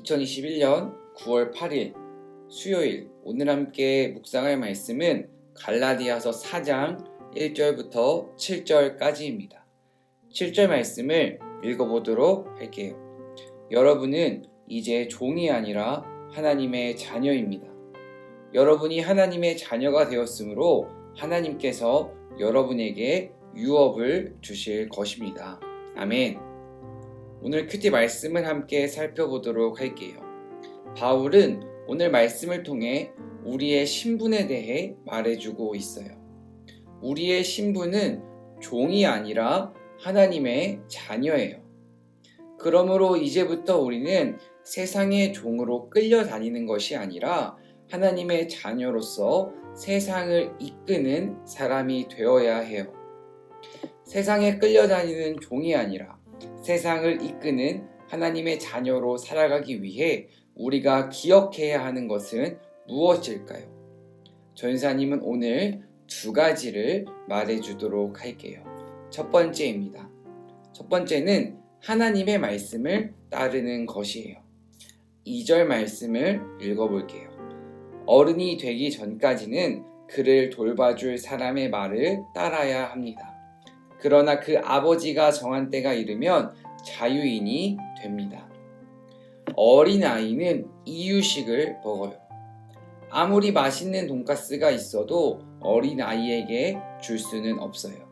2021년 9월 8일 수요일 오늘 함께 묵상할 말씀은 갈라디아서 4장 1절부터 7절까지입니다. 7절 말씀을 읽어보도록 할게요. 여러분은 이제 종이 아니라 하나님의 자녀입니다. 여러분이 하나님의 자녀가 되었으므로 하나님께서 여러분에게 유업을 주실 것입니다. 아멘. 오늘 큐티 말씀을 함께 살펴보도록 할게요. 바울은 오늘 말씀을 통해 우리의 신분에 대해 말해주고 있어요. 우리의 신분은 종이 아니라 하나님의 자녀예요. 그러므로 이제부터 우리는 세상의 종으로 끌려다니는 것이 아니라 하나님의 자녀로서 세상을 이끄는 사람이 되어야 해요. 세상에 끌려다니는 종이 아니라 세상을 이끄는 하나님의 자녀로 살아가기 위해 우리가 기억해야 하는 것은 무엇일까요? 전사님은 오늘 두 가지를 말해주도록 할게요. 첫 번째입니다. 첫 번째는 하나님의 말씀을 따르는 것이에요. 2절 말씀을 읽어볼게요. 어른이 되기 전까지는 그를 돌봐줄 사람의 말을 따라야 합니다. 그러나 그 아버지가 정한 때가 이르면 자유인이 됩니다. 어린아이는 이유식을 먹어요. 아무리 맛있는 돈가스가 있어도 어린아이에게 줄 수는 없어요.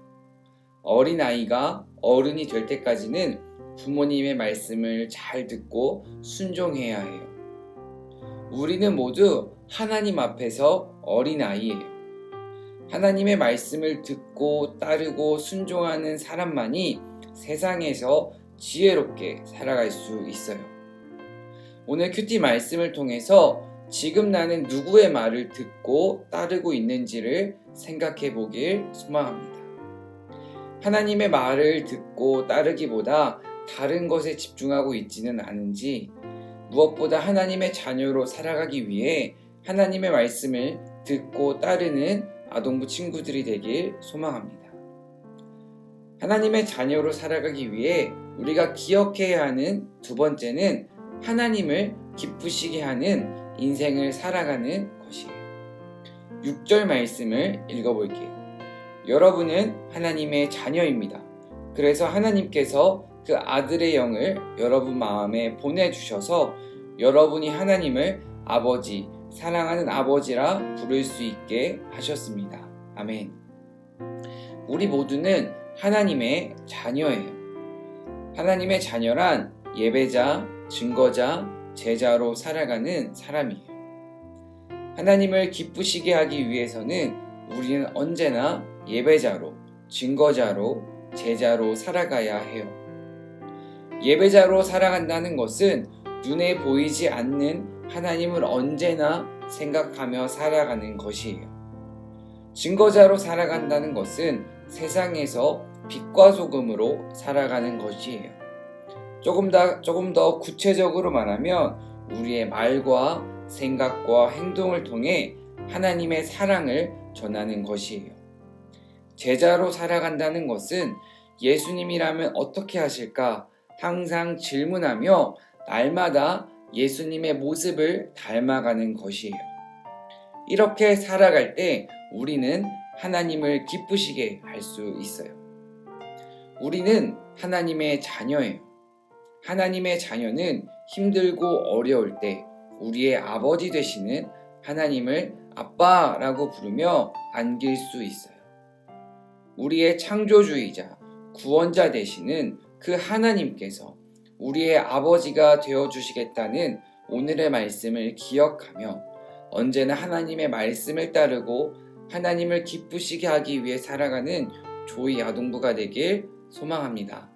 어린아이가 어른이 될 때까지는 부모님의 말씀을 잘 듣고 순종해야 해요. 우리는 모두 하나님 앞에서 어린아이예요. 하나님의 말씀을 듣고 따르고 순종하는 사람만이 세상에서 지혜롭게 살아갈 수 있어요. 오늘 큐티 말씀을 통해서 지금 나는 누구의 말을 듣고 따르고 있는지를 생각해 보길 소망합니다. 하나님의 말을 듣고 따르기보다 다른 것에 집중하고 있지는 않은지, 무엇보다 하나님의 자녀로 살아가기 위해 하나님의 말씀을 듣고 따르는 아동부 친구들이 되길 소망합니다. 하나님의 자녀로 살아가기 위해 우리가 기억해야 하는 두 번째는 하나님을 기쁘시게 하는 인생을 살아가는 것이에요. 6절 말씀을 읽어볼게요. 여러분은 하나님의 자녀입니다. 그래서 하나님께서 그 아들의 영을 여러분 마음에 보내주셔서 여러분이 하나님을 아버지, 사랑하는 아버지라 부를 수 있게 하셨습니다. 아멘. 우리 모두는 하나님의 자녀예요. 하나님의 자녀란 예배자, 증거자, 제자로 살아가는 사람이에요. 하나님을 기쁘시게 하기 위해서는 우리는 언제나 예배자로, 증거자로, 제자로 살아가야 해요. 예배자로 살아간다는 것은 눈에 보이지 않는 하나님을 언제나 생각하며 살아가는 것이에요. 증거자로 살아간다는 것은 세상에서 빛과 소금으로 살아가는 것이에요. 조금 더 구체적으로 말하면 우리의 말과 생각과 행동을 통해 하나님의 사랑을 전하는 것이에요. 제자로 살아간다는 것은 예수님이라면 어떻게 하실까 항상 질문하며 날마다 예수님의 모습을 닮아가는 것이에요. 이렇게 살아갈 때 우리는 하나님을 기쁘시게 할 수 있어요. 우리는 하나님의 자녀예요. 하나님의 자녀는 힘들고 어려울 때 우리의 아버지 되시는 하나님을 아빠라고 부르며 안길 수 있어요. 우리의 창조주이자 구원자 되시는 그 하나님께서 우리의 아버지가 되어주시겠다는 오늘의 말씀을 기억하며 언제나 하나님의 말씀을 따르고 하나님을 기쁘시게 하기 위해 살아가는 조이 아동부가 되길 소망합니다.